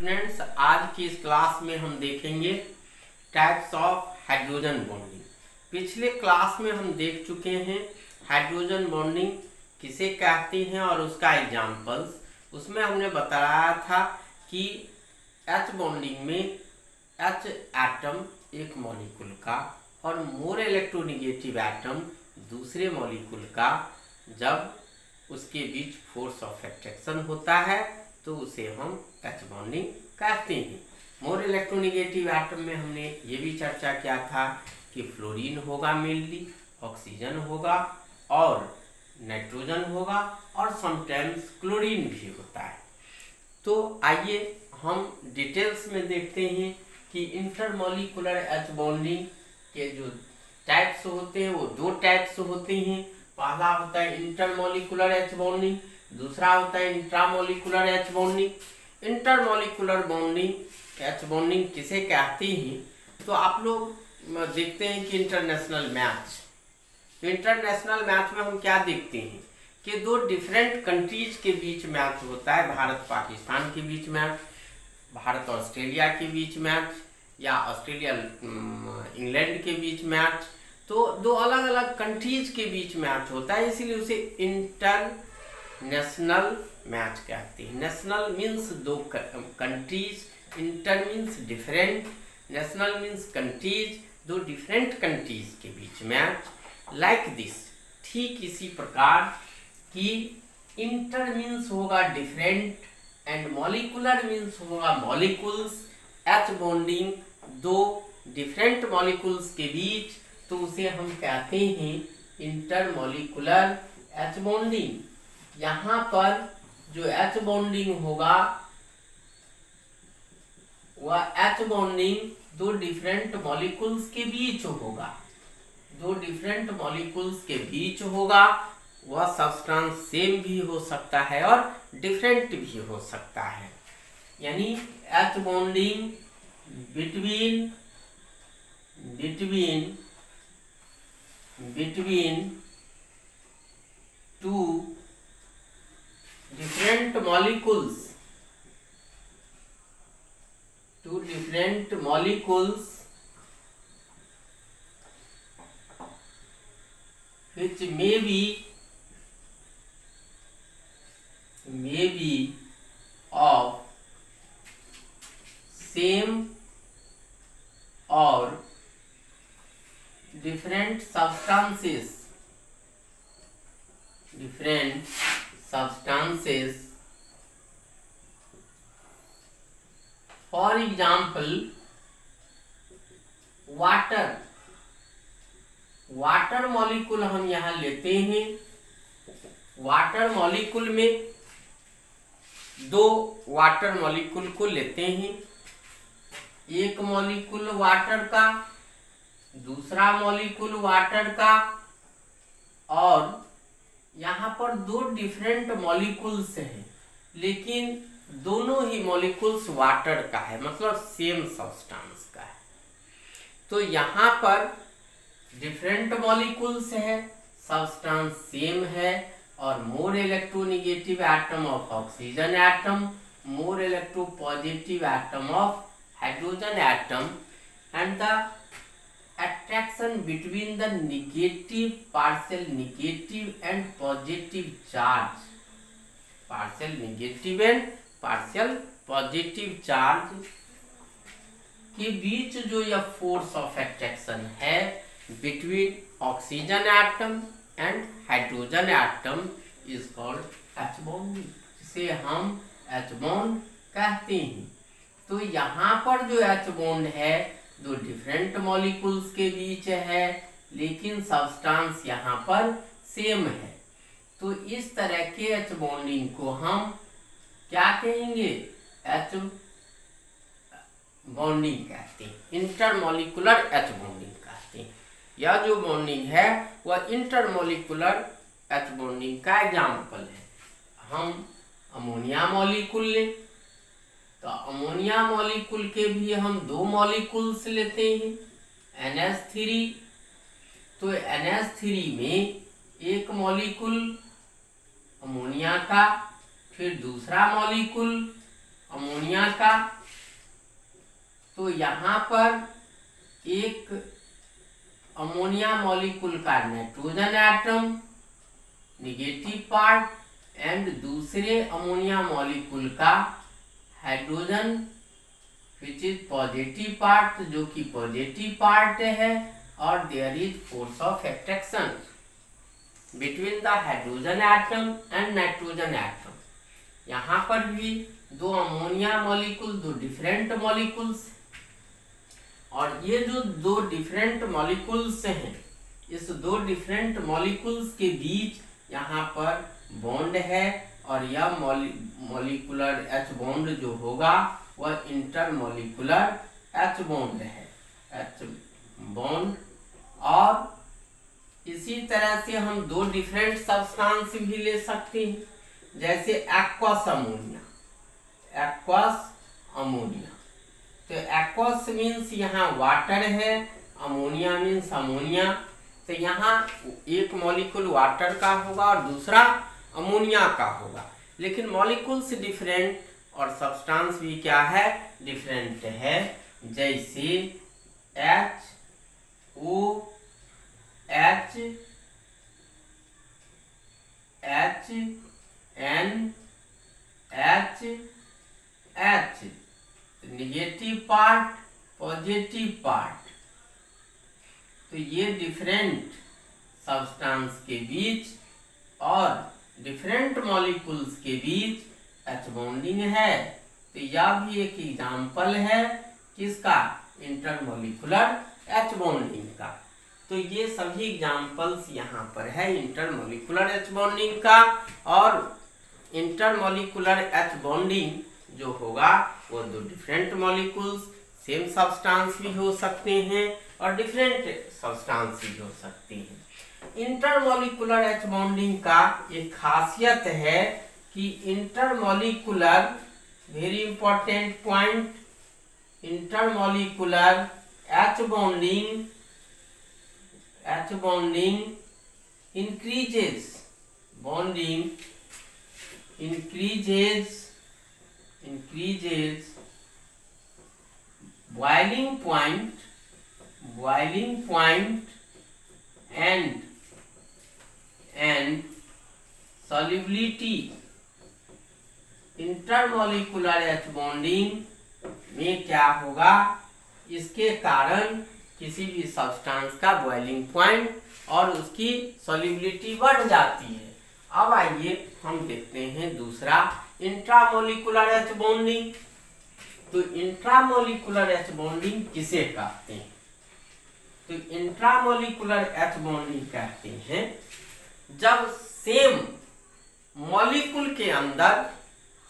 Students, आज की इस क्लास में हम देखेंगे टाइप्स ऑफ हाइड्रोजन बॉन्डिंग। पिछले क्लास में हम देख चुके हैं हाइड्रोजन बॉन्डिंग किसे कहते हैं और उसका एग्जाम्पल्स। उसमें हमने बताया था कि H बॉन्डिंग में H एटम एक मॉलिक्यूल का और मोर इलेक्ट्रोनेगेटिव एटम दूसरे मॉलिक्यूल का, जब उसके बीच फोर्स ऑफ अट्रैक्शन होता है तो उसे हम H बॉन्डिंग कहते हैं। मोर इलेक्ट्रोनेगेटिव एटम में हमने ये भी चर्चा किया था कि फ्लोरीन होगा, मेनली ऑक्सीजन होगा और नाइट्रोजन होगा और समटाइम्स क्लोरीन भी होता है। तो आइए हम डिटेल्स में देखते हैं कि इंटरमॉलिक्यूलर H बॉन्डिंग के जो टाइप्स होते हैं वो दो टाइप्स होते हैं। पहला होता है इंटरमॉलिक्यूलर H बॉन्डिंग, दूसरा होता है intramolecular H bonding. Intermolecular bonding H bonding किसे कहते हैं, तो आप लोग देखते हैं कि इंटरनेशनल मैच, तो इंटरनेशनल मैच में हम क्या देखते हैं कि दो डिफरेंट कंट्रीज के बीच मैच होता है। भारत पाकिस्तान के बीच मैच, भारत ऑस्ट्रेलिया के बीच मैच, या ऑस्ट्रेलिया इंग्लैंड के बीच मैच। तो दो अलग अलग कंट्रीज के बीच मैच होता है, इसीलिए उसे इंटरनेशनल मैच कहते हैं। नेशनल मीन्स दो countries, inter means different, national means countries, दो डिफरेंट कंट्रीज के बीच मैच। लाइक दिस, ठीक इसी प्रकार कि इंटर मीन्स होगा डिफरेंट एंड मॉलिक्यूलर मीन्स होगा मॉलिक्यूल्स। H बॉन्डिंग दो डिफरेंट मॉलिक्यूल्स के बीच, तो उसे हम कहते हैं इंटरमॉलिक्यूलर H बॉन्डिंग। यहाँ पर जो H बॉन्डिंग होगा वह H बॉन्डिंग दो डिफरेंट मॉलिक्यूल्स के बीच होगा, दो डिफरेंट मॉलिक्यूल्स के बीच होगा। वह सब्सटेंस सेम भी हो सकता है और डिफरेंट भी हो सकता है। यानी H bonding between two different molecules which may be of same or different substances, for example water molecule हम यहाँ लेते हैं। वाटर मॉलिक्यूल में दो वाटर मॉलिक्यूल को लेते हैं, एक मॉलिक्यूल वाटर का, दूसरा मॉलिक्यूल वाटर का, और यहाँ पर दो डिफरेंट मॉलिक्यूल्स हैं लेकिन दोनों ही मॉलिक्यूल्स वाटर का है, मतलब सेम सब्सटेंस का है। तो यहाँ पर डिफरेंट मॉलिक्यूल्स है, सब्सटेंस सेम है, और more electronegative atom of oxygen atom, more electropositive atom of hydrogen atom, and the attraction between the negative, partial negative and positive charge, partial negative and partial positive charge के बीच जो यह force of attraction है between oxygen atom and hydrogen atom is called H bond, जिसे हम H bond कहते हैं। तो यहाँ पर जो H बॉन्ड है दो डिफरेंट मॉलिक्यूल्स के बीच है लेकिन सब्सटेंस यहाँ पर सेम है। तो इस तरह के H बॉन्डिंग को हम क्या कहेंगे, H बॉन्डिंग कहते हैं, इंटरमॉलिक्यूलर H बॉन्डिंग कहते हैं। यह जो बॉन्डिंग है वह इंटरमॉलिक्यूलर H बॉन्डिंग का एग्जाम्पल है। हम अमोनिया मॉलिक्यूल लें तो अमोनिया मॉलिक्यूल के भी हम दो मॉलिक्यूल्स लेते हैं, NH3। तो NH3 में एक मॉलिक्यूल अमोनिया का, फिर दूसरा मॉलिक्यूल अमोनिया का, तो यहाँ पर एक अमोनिया मॉलिक्यूल का nitrogen atom negative part and दूसरे अमोनिया मॉलिक्यूल का hydrogen which is positive part, जो कि पॉजिटिव पार्ट है, और there is force of attraction between the hydrogen atom and nitrogen atom. यहाँ पर भी दो अमोनिया मॉलिक्यूल, दो डिफरेंट मॉलिक्यूल्स, और ये जो दो डिफरेंट मॉलिक्यूल्स हैं, इस दो डिफरेंट मॉलिक्यूल्स के बीच यहाँ पर बॉन्ड है, और यह मॉलिक्यूलर एच बॉन्ड जो होगा वह इंटरमॉलिक्यूलर एच बॉन्ड है, एच बॉन्ड। और इसी तरह से हम दो डिफरेंट सब्सटेंस भी ले सकते हैं, जैसे एक्वस अमोनिया, एक्वस अमोनिया। तो एक्वस मीन्स यहाँ वाटर है, अमोनिया मीन्स अमोनिया। तो यहाँ एक मॉलिक्यूल वाटर का होगा और दूसरा अमोनिया का होगा, लेकिन मॉलिक्यूल्स डिफरेंट और सब्सटेंस भी क्या है, डिफरेंट है। जैसे HO H H N H H, negative part, positive part. तो ये डिफरेंट सब्सटेंस के बीच और डिफरेंट मॉलिक्यूल्स के बीच एच बॉन्डिंग है। तो यह भी एक एग्जांपल है किसका, इंटरमॉलिक्यूलर एच बॉन्डिंग का। तो ये सभी एग्जांपल्स यहाँ पर है इंटरमॉलिक्यूलर एच बॉन्डिंग का। और इंटरमॉलिक्यूलर एच बॉन्डिंग जो होगा वो दो डिफरेंट मॉलिक्यूल्स सेम सब्सटेंस भी हो सकते हैं और डिफरेंट सब्सटेंस भी हो सकते हैं। इंटरमॉलिक्यूलर एच बॉन्डिंग का एक खासियत है कि intermolecular, very important point, intermolecular H bonding increases, bonding increases boiling point and solubility। Intermolecular H bonding में क्या होगा, इसके कारण किसी भी सब्सटेंस का बॉइलिंग पॉइंट और उसकी सॉल्युबिलिटी बढ़ जाती है। अब आइए हम देखते हैं दूसरा इंट्रामोलिकुलर एच बॉन्डिंग। तो इंट्रामोलिकुलर एच बॉन्डिंग किसे कहते हैं? तो इंट्रामोलिकुलर एच बॉन्डिंग कहते हैं जब सेम मॉलिक्यूल के अंदर,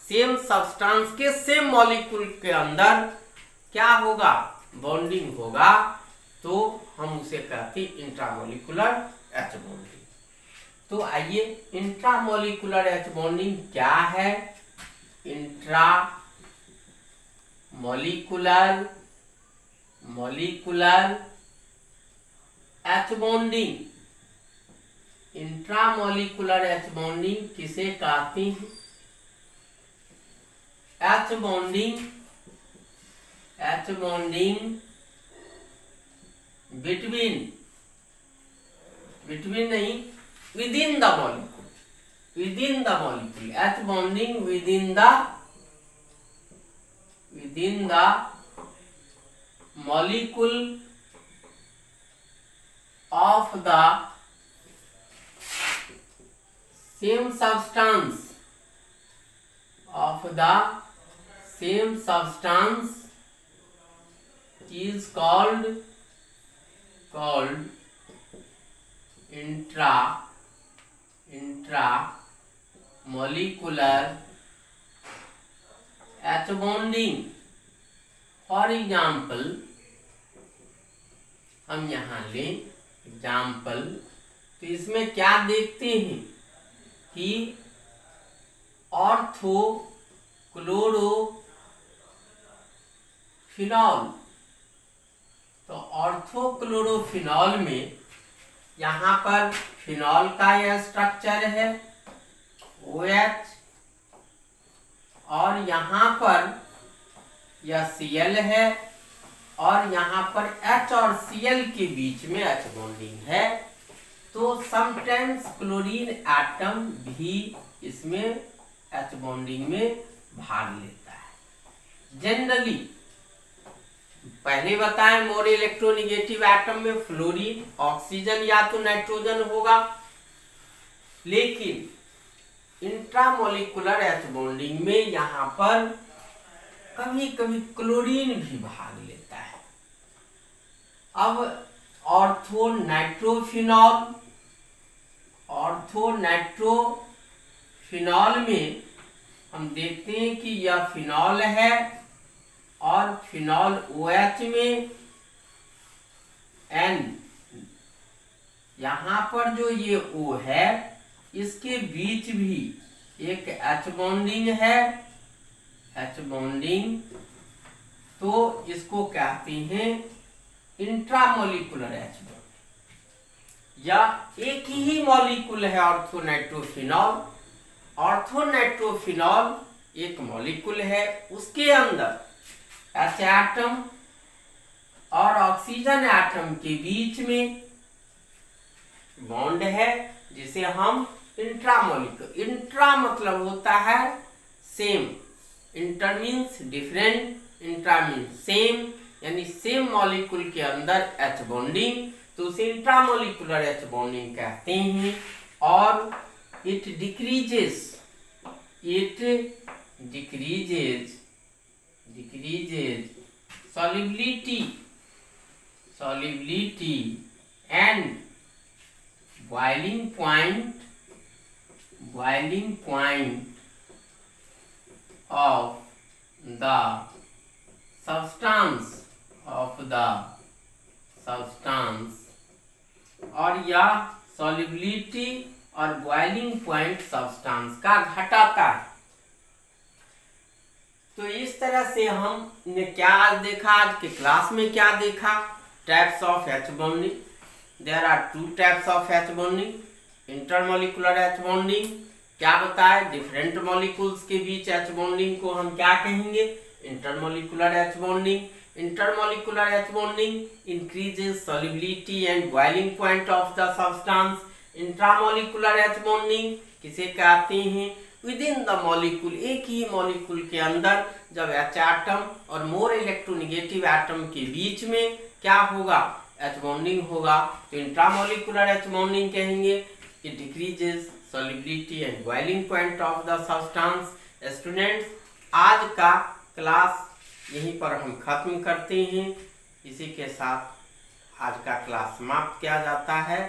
सेम सब्सटेंस के सेम मॉलिक्यूल के अंदर क्या होगा, बॉन्डिंग होगा, तो हम उसे कहते हैं इंट्रामोलिकुलर एच बॉन्डिंग। तो आइए इंट्रामोलिकुलर एच बॉन्डिंग क्या है? Molecular H bonding, intramolecular H bonding किसे कहते हैं? एच बॉन्डिंग बिटवीन नहीं, within the molecule, H bonding within the molecule of the same substance, is called intramolecular H bonding। For example हम यहाँ लें example, तो इसमें क्या देखते हैं कि ऑर्थोक्लोरोफिनॉल। तो ऑर्थोक्लोरोफिनॉल में यहाँ पर फिनॉल का यह स्ट्रक्चर है OH, और यहाँ पर यह Cl है और यहाँ पर H और Cl के बीच में H बॉन्डिंग है, तो समटाइम्स क्लोरीन एटम भी इसमें H बॉन्डिंग में भाग लेता है। जनरली पहले बताएं, मोर इलेक्ट्रोनिगेटिव एटम में फ्लोरीन, ऑक्सीजन या तो नाइट्रोजन होगा, लेकिन इंट्रामोलिकुलर H बॉन्डिंग में यहाँ पर कभी कभी क्लोरीन भी भाग लेता है। अब ऑर्थोनाइट्रोफिनॉल में हम देखते हैं कि यह फिनॉल है और फिनॉल OH में N, यहाँ पर जो ये O है इसके बीच भी एक H बॉन्डिंग है, H बॉन्डिंग, तो इसको कहते हैं इंट्रामोलिकुलर H बॉन्डिंग। या एक ही मॉलिक्यूल है ऑर्थोनाइट्रोफिनॉल। ऑर्थोनाइट्रोफिनॉल एक मॉलिक्यूल है, उसके अंदर H एटम और ऑक्सीजन एटम के बीच में बॉन्ड है, जिसे हम इंट्रामोलिकुलर, इंट्रा मतलब होता है same, inter means different, intra means same, यानी सेम मॉलिक्यूल के अंदर H बॉन्डिंग, तो उसे इंट्रामोलिकुलर H बॉन्डिंग कहते हैं। और it decreases solubility and boiling point of the substance और यह solubility और बॉइलिंग पॉइंट सब्सटेंस का घटाता है। तो इस तरह से हमने क्या आज देखा, आज के क्लास में क्या देखा, types of H bonding. There are 2 types of H bonding, intermolecular H bonding. क्या बताए, डिफरेंट मॉलिक्यूल्स के बीच H बॉन्डिंग को हम क्या कहेंगे, intermolecular H bonding. Intermolecular H bonding increases solubility and boiling point of the substance। Intramolecular H bonding किसे कहते हैं, विद इन द मॉलिक्यूल, एक ही मॉलिक्यूल के अंदर जब H एटम और मोर इलेक्ट्रोनिगेटिव एटम के बीच में क्या होगा, H बॉन्डिंग होगा, तो इंट्रामोलिकुलर H बॉन्डिंग कहेंगे। It decreases solubility and boiling point of the substance। Students, आज का क्लास यहीं पर हम खत्म करते हैं। इसी के साथ आज का क्लास समाप्त किया जाता है।